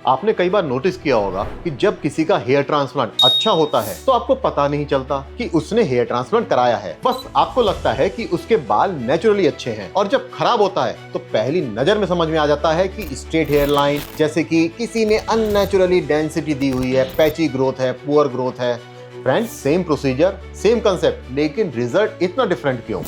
आपने कई बार नोटिस किया होगा कि जब किसी का हेयर ट्रांसप्लांट अच्छा होता है तो आपको पता नहीं चलता कि उसने हेयर ट्रांसप्लांट कराया है। बस आपको लगता है कि उसके बाल नेचुरली अच्छे हैं, और जब खराब होता है तो पहली नजर में समझ में आ जाता है कि स्ट्रेट हेयर लाइन, जैसे कि किसी ने अननेचुरली डेंसिटी दी हुई है, पैची ग्रोथ है, पुअर ग्रोथ है। Friends, same procedure, same concept, लेकिन रिजल्ट इतना डिफरेंट क्यों?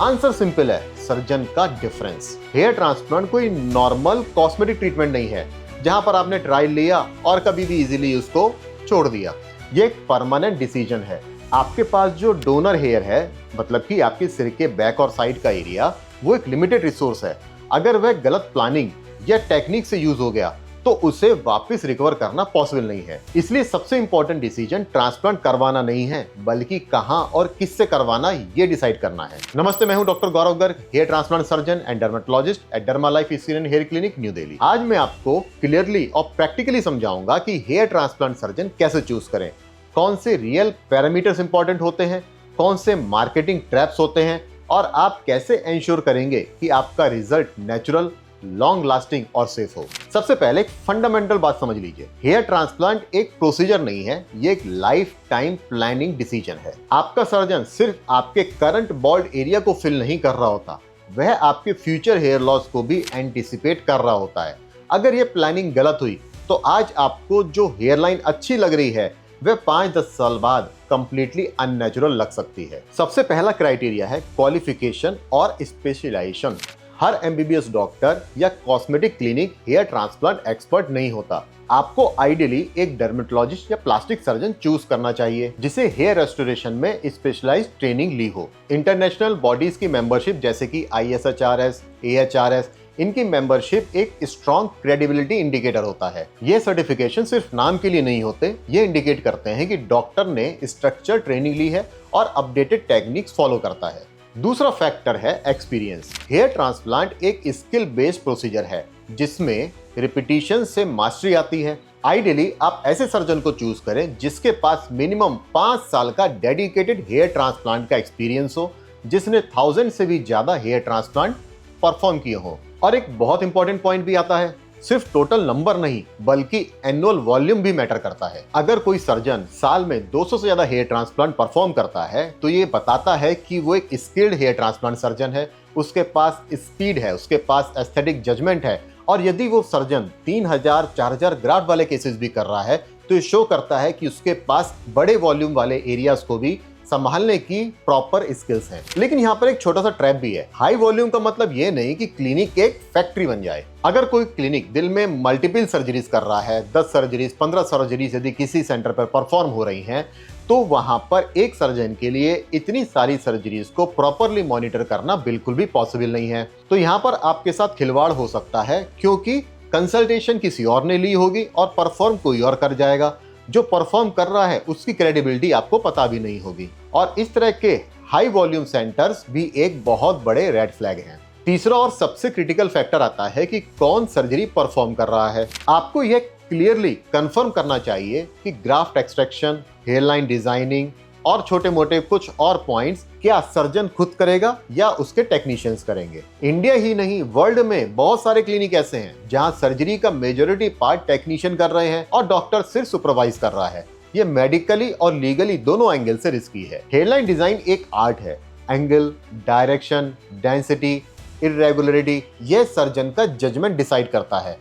आंसर सिंपल है, सर्जन का डिफरेंस। हेयर ट्रांसप्लांट कोई नॉर्मल कॉस्मेटिक ट्रीटमेंट नहीं है जहां पर आपने ट्रायल लिया और कभी भी इजीली उसको छोड़ दिया। ये एक परमानेंट डिसीजन है। आपके पास जो डोनर हेयर है, मतलब कि आपके सिर के बैक और साइड का एरिया, वो एक लिमिटेड रिसोर्स है। अगर वह गलत प्लानिंग या टेक्निक से यूज हो गया तो उसे वापस रिकवर करना पॉसिबल नहीं है। इसलिए सबसे इंपॉर्टेंट डिसीजन ट्रांसप्लांट करवाना नहीं है, बल्कि कहां और किससे करवाना ये डिसाइड करना है। नमस्ते, मैं हूं doctor Gaurav Garg, hair transplant surgeon and dermatologist at derma life skin and hair clinic, new Delhi. आज मैं आपको क्लियरली और प्रैक्टिकली समझाऊंगा कि हेयर ट्रांसप्लांट सर्जन कैसे चूज करें, कौन से रियल पैरामीटर्स इंपॉर्टेंट होते हैं, कौन से मार्केटिंग ट्रैप्स होते हैं, और आप कैसे एंश्योर करेंगे कि आपका रिजल्ट नेचुरल, लॉन्ग लास्टिंग और सेफ हो। सबसे पहले एक फंडामेंटल बात समझ लीजिए, हेयर ट्रांसप्लांट एक प्रोसीजर नहीं है, ये एक लाइफ टाइम प्लानिंग डिसीजन है। आपका सर्जन सिर्फ आपके करंट बॉल्ड एरिया को फिल नहीं कर रहा होता, वह आपके फ्यूचर हेयर लॉस को भी एंटिसिपेट कर रहा होता है। अगर ये प्लानिंग गलत हुई तो आज आपको जो हेयर लाइन अच्छी लग रही है वह 5-10 साल बाद कंप्लीटली अननेचुरल लग सकती है। सबसे पहला क्राइटेरिया है क्वालिफिकेशन और स्पेशलाइजेशन। हर एमबीबीएस डॉक्टर या cosmetic clinic hair transplant expert नहीं होता। आपको आइडियली एक डर्मेटोलॉजिस्ट या प्लास्टिक सर्जन चूज करना चाहिए जिसे हेयर रेस्टोरेशन में स्पेशलाइज्ड ट्रेनिंग ली हो। इंटरनेशनल बॉडीज की मेंबरशिप जैसे कि ISHRS, AHRS, इनकी मेंबरशिप एक स्ट्रॉन्ग क्रेडिबिलिटी इंडिकेटर होता है। ये सर्टिफिकेशन सिर्फ नाम के लिए नहीं होते, ये इंडिकेट करते हैं कि डॉक्टर ने स्ट्रक्चर ट्रेनिंग ली है और अपडेटेड टेक्निक्स फॉलो करता है। दूसरा फैक्टर है एक्सपीरियंस। हेयर ट्रांसप्लांट एक स्किल बेस्ड प्रोसीजर है जिसमें रिपीटिशन से मास्टरी आती है। आइडियली आप ऐसे सर्जन को चूज करें जिसके पास मिनिमम 5 साल का डेडिकेटेड हेयर ट्रांसप्लांट का एक्सपीरियंस हो, जिसने 1000 से भी ज्यादा हेयर ट्रांसप्लांट परफॉर्म किए हो। और एक बहुत इंपॉर्टेंट पॉइंट भी आता है, सिर्फ टोटल नंबर नहीं बल्कि एनुअल वॉल्यूम भी मैटर करता है। अगर कोई सर्जन साल में 200 से ज्यादा हेयर ट्रांसप्लांट परफॉर्म करता है तो ये बताता है कि वो एक स्किल्ड हेयर ट्रांसप्लांट सर्जन है, उसके पास स्पीड है, उसके पास एस्थेटिक जजमेंट है। और यदि वो सर्जन 3000-4000 ग्राफ्ट वाले केसेस भी कर रहा है तो ये शो करता है कि उसके पास बड़े वॉल्यूम वाले एरियाज को भी संभालने की प्रॉपर स्किल्स हैं। लेकिन यहाँ पर एक छोटा सा ट्रैप भी है। हाई वॉल्यूम का मतलब ये नहीं कि क्लिनिक एक फैक्ट्री बन जाए। अगर कोई क्लिनिक दिल में मल्टीपल सर्जरीज कर रहा है, 10 सर्जरीज, 15 सर्जरीज यदि किसी सेंटर पर परफॉर्म हो रही हैं, तो वहां पर एक सर्जन के लिए इतनी सारी सर्जरीज को प्रॉपरली मॉनिटर करना बिल्कुल भी पॉसिबल नहीं है। तो यहाँ पर आपके साथ खिलवाड़ हो सकता है, क्योंकि कंसल्टेशन किसी और ने ली होगी और परफॉर्म कोई और कर जाएगा। जो परफॉर्म कर रहा है उसकी क्रेडिबिलिटी आपको पता भी नहीं होगी। और इस तरह के हाई वॉल्यूम सेंटर्स भी एक बहुत बड़े रेड फ्लैग हैं। तीसरा और सबसे क्रिटिकल फैक्टर आता है कि कौन सर्जरी परफॉर्म कर रहा है। आपको यह क्लियरली कंफर्म करना चाहिए कि ग्राफ्ट एक्सट्रैक्शन, हेयरलाइन डिजाइनिंग और छोटे मोटे कुछ और पॉइंट्स क्या सर्जन खुद करेगा या उसके टेक्नीशियंस करेंगे। इंडिया ही नहीं, वर्ल्ड में बहुत सारे क्लिनिक ऐसे हैं जहां सर्जरी का मेजॉरिटी पार्ट टेक्नीशियन कर रहे हैं और डॉक्टर सिर्फ सुपरवाइज कर रहा है। ये मेडिकली और लीगली दोनों एंगल से रिस्की है। हेयरलाइन डिजाइन एक आर्ट है। एंगल, डायरेक्शन, डेंसिटी, इरेगुलरिटी, यह सर्जन का जजमेंट डिसाइड करता है।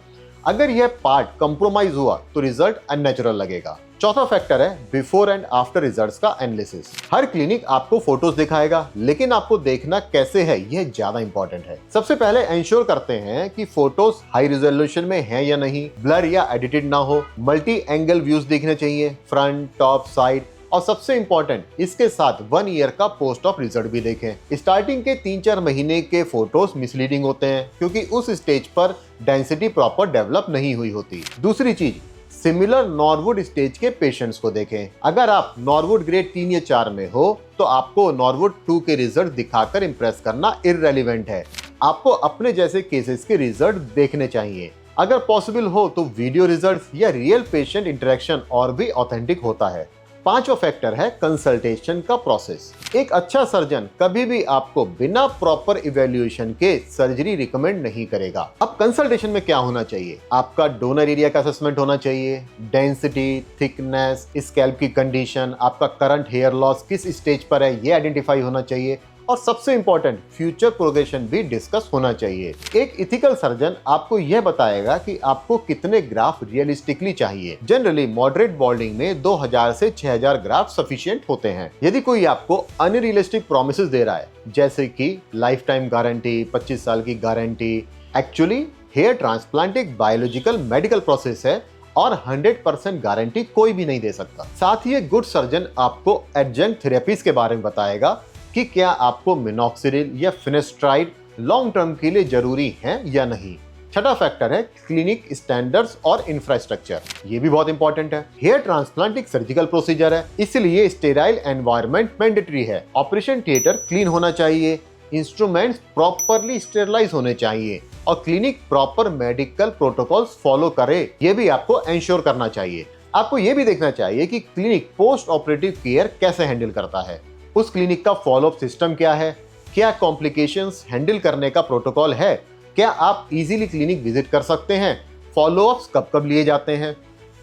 अगर यह पार्ट कंप्रोमाइज हुआ तो रिजल्ट अननेचुरल लगेगा। चौथा फैक्टर है बिफोर एंड आफ्टर रिजल्ट्स का एनालिसिस। हर क्लिनिक आपको फोटोज दिखाएगा, लेकिन आपको देखना कैसे है यह ज्यादा इंपॉर्टेंट है। सबसे पहले इंश्योर करते हैं कि फोटोज हाई रिजोल्यूशन में हैं या नहीं, ब्लर या एडिटेड ना हो, मल्टी एंगल व्यूज दिखने चाहिए, फ्रंट, टॉप, साइड, और सबसे इंपॉर्टेंट इसके साथ 1 ईयर का पोस्ट ऑफ रिजल्ट भी देखें। स्टार्टिंग के 3-4 महीने के फोटोज मिसलीडिंग होते हैं क्योंकि उस स्टेज पर डेंसिटी प्रॉपर डेवलप नहीं हुई होती। दूसरी चीज, सिमिलर नॉर्वुड स्टेज के पेशेंट्स को देखें। अगर आप नॉर्वुड ग्रेड 3 या 4 में हो तो आपको नॉर्वुड 2 के रिजल्ट दिखाकर इंप्रेस करना इररेलेवेंट है। आपको अपने जैसे केसेस के रिजल्ट देखने चाहिए। अगर पॉसिबल हो तो वीडियो रिजल्ट्स या रियल पेशेंट इंटरेक्शन और भी ऑथेंटिक होता है। पांचवा फैक्टर है कंसल्टेशन का प्रोसेस। एक अच्छा सर्जन कभी भी आपको बिना प्रॉपर इवैल्यूएशन के सर्जरी रिकमेंड नहीं करेगा। अब कंसल्टेशन में क्या होना चाहिए? आपका डोनर एरिया का असेसमेंट होना चाहिए, डेंसिटी, थिकनेस, स्कैल्प की कंडीशन, आपका करंट हेयर लॉस किस स्टेज पर है ये आइडेंटिफाई होना चाहिए, और सबसे इंपॉर्टेंट फ्यूचर प्रोग्रेशन भी डिस्कस होना चाहिए। एक इथिकल सर्जन आपको यह बताएगा कि आपको कितने ग्राफ रियलिस्टिकली चाहिए। जनरली मॉडरेट बॉल्डिंग में 2000 से 6000 ग्राफ सफिशिएंट होते हैं। यदि कोई आपको अनरियलिस्टिक प्रॉमिसेस दे रहा है, जैसे कि लाइफ टाइम गारंटी, 25 साल की गारंटी, एक्चुअली हेयर ट्रांसप्लांट एक बायोलॉजिकल मेडिकल प्रोसेस है और 100% गारंटी कोई भी नहीं दे सकता। साथ ही एक गुड सर्जन आपको एडजंक्ट थेरेपीज के बारे में बताएगा कि क्या आपको मिनॉक्सिडिल या फिनेस्ट्राइड लॉन्ग टर्म के लिए जरूरी है या नहीं। छठा फैक्टर है क्लिनिक स्टैंडर्ड्स और इंफ्रास्ट्रक्चर। ये भी बहुत इंपॉर्टेंट है। हेयर ट्रांसप्लांट एक सर्जिकल प्रोसीजर है, इसलिए स्टेराइल एनवायरनमेंट मैंडेटरी है। ऑपरेशन थिएटर क्लीन होना चाहिए, इंस्ट्रूमेंट्स प्रॉपरली स्टेरलाइज होने चाहिए और clinic proper medical protocols follow करे, ये भी आपको एंश्योर करना चाहिए। आपको ये भी देखना चाहिए कि क्लिनिक पोस्ट ऑपरेटिव केयर कैसे हैंडल करता है, उस क्लिनिक का फॉलोअप सिस्टम क्या है, क्या कॉम्प्लिकेशंस हैंडल करने का प्रोटोकॉल है, क्या आप इजीली क्लिनिक विजिट कर सकते हैं, फॉलोअप्स कब कब लिए जाते हैं।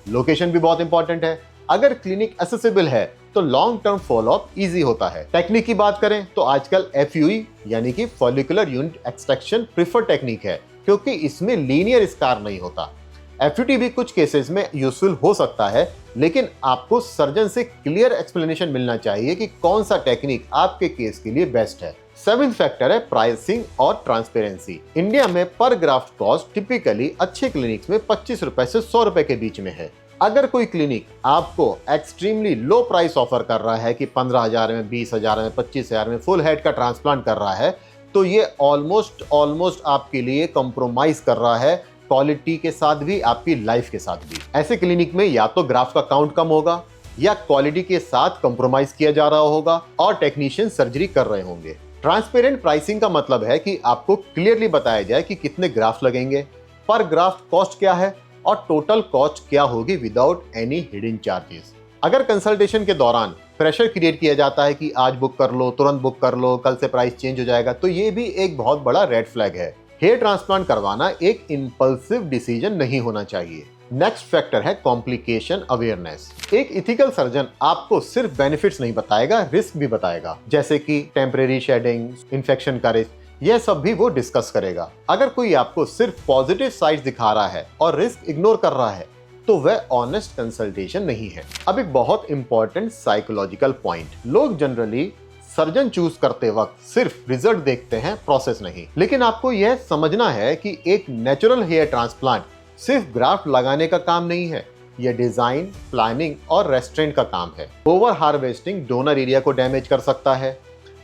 लोकेशन भी बहुत इंपॉर्टेंट है। अगर क्लिनिक एक्सेसिबल है तो लॉन्ग टर्म फॉलोअप इजी होता है। टेक्निक की बात करें तो आजकल FUE यानी कि follicular unit extraction prefer technique है, क्योंकि इसमें लीनियर स्कार नहीं होता। FUT भी कुछ केसेस में यूजफुल हो सकता है, लेकिन आपको सर्जन से क्लियर एक्सप्लेनेशन मिलना चाहिए कि कौन सा टेक्निक आपके केस के लिए बेस्ट है। सेवेंथ फैक्टर है प्राइसिंग और ट्रांसपेरेंसी। इंडिया में पर ग्राफ्ट कॉस्ट टिपिकली अच्छे क्लिनिक्स में 25 रुपए से 100 रुपए के बीच में है। अगर कोई क्लिनिक आपको एक्सट्रीमली लो प्राइस ऑफर कर रहा है कि 15,000 में, 20,000 में, 25,000 में फुल हेड का ट्रांसप्लांट कर रहा है, तो ये ऑलमोस्ट आपके लिए कॉम्प्रोमाइज कर रहा है क्वालिटी के साथ भी, आपकी लाइफ के साथ भी। ऐसे क्लिनिक में या तो ग्राफ का काउंट कम होगा या क्वालिटी के साथ कॉम्प्रोमाइज किया जा रहा होगा और टेक्नीशियन सर्जरी कर रहे होंगे। ट्रांसपेरेंट प्राइसिंग का मतलब है कि आपको क्लियरली बताया जाए कि कितने ग्राफ लगेंगे, पर ग्राफ्ट कॉस्ट क्या है और टोटल कॉस्ट क्या होगी विदाउट एनी हिडन चार्जेस। अगर कंसल्टेशन के दौरान प्रेशर क्रिएट किया जाता है कि आज बुक कर लो, तुरंत बुक कर लो, कल से प्राइस चेंज हो जाएगा, तो ये भी एक बहुत बड़ा रेड फ्लैग है। हेयर ट्रांसप्लांट करवाना एक इंपल्सिव डिसीजन नहीं होना चाहिए। नेक्स्ट फैक्टर है कॉम्प्लिकेशन अवेयरनेस। एक इथिकल सर्जन आपको सिर्फ बेनिफिट्स नहीं बताएगा, रिस्क भी बताएगा, जैसे कि टेम्परेरी शेडिंग, इन्फेक्शन का रिस्क, यह सब भी वो डिस्कस करेगा। अगर कोई आपको सिर्फ पॉजिटिव साइड्स दिखा रहा है और रिस्क इग्नोर कर रहा है, तो वह ऑनेस्ट कंसल्टेशन नहीं है। अब एक बहुत इंपॉर्टेंट साइकोलॉजिकल पॉइंट, लोग जनरली सर्जन चूज करते वक्त सिर्फ रिजल्ट देखते हैं, प्रोसेस नहीं। लेकिन आपको यह समझना है कि एक नेचुरल हेयर ट्रांसप्लांट सिर्फ ग्राफ्ट लगाने का काम नहीं है, यह डिजाइन, प्लानिंग और रेस्ट्रेंट का काम है। ओवर हार्वेस्टिंग डोनर एरिया को डैमेज कर सकता है,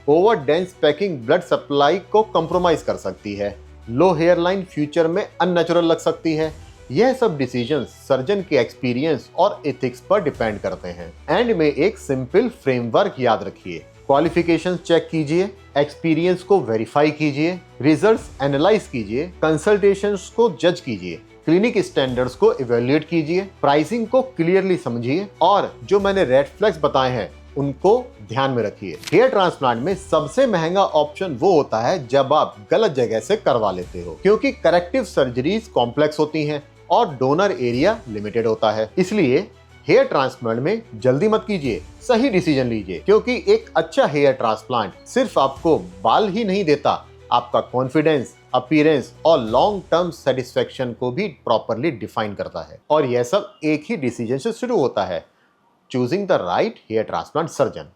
over dense packing blood supply को कंप्रोमाइज कर सकती है, लो हेयर लाइन फ्यूचर में अननेचुरल लग सकती है। यह सब डिसीजन सर्जन के एक्सपीरियंस और एथिक्स पर डिपेंड करते हैं। एंड में एक सिंपल फ्रेमवर्क याद रखिए, क्वालिफिकेशन चेक कीजिए, एक्सपीरियंस को वेरीफाई कीजिए, रिजल्ट्स एनालाइज कीजिए, कंसल्टेशंस को जज कीजिए, क्लिनिक स्टैंडर्ड्स को इवैल्यूएट कीजिए, प्राइसिंग को क्लियरली समझिए और जो मैंने रेड फ्लैग्स बताए हैं उनको ध्यान में रखिए। हेयर ट्रांसप्लांट में सबसे महंगा ऑप्शन वो होता है जब आप गलत जगह से करवा लेते हो, क्योंकि करेक्टिव सर्जरीज कॉम्प्लेक्स होती हैं और डोनर एरिया लिमिटेड होता है। इसलिए हेयर ट्रांसप्लांट में जल्दी मत कीजिए, सही डिसीजन लीजिए, क्योंकि एक अच्छा हेयर ट्रांसप्लांट सिर्फ आपको बाल ही नहीं देता, आपका कॉन्फिडेंस, अपीयरेंस और लॉन्ग टर्म सेटिस्फेक्शन को भी प्रॉपरली डिफाइन करता है। और यह सब एक ही डिसीजन से शुरू होता है, choosing the right hair transplant surgeon.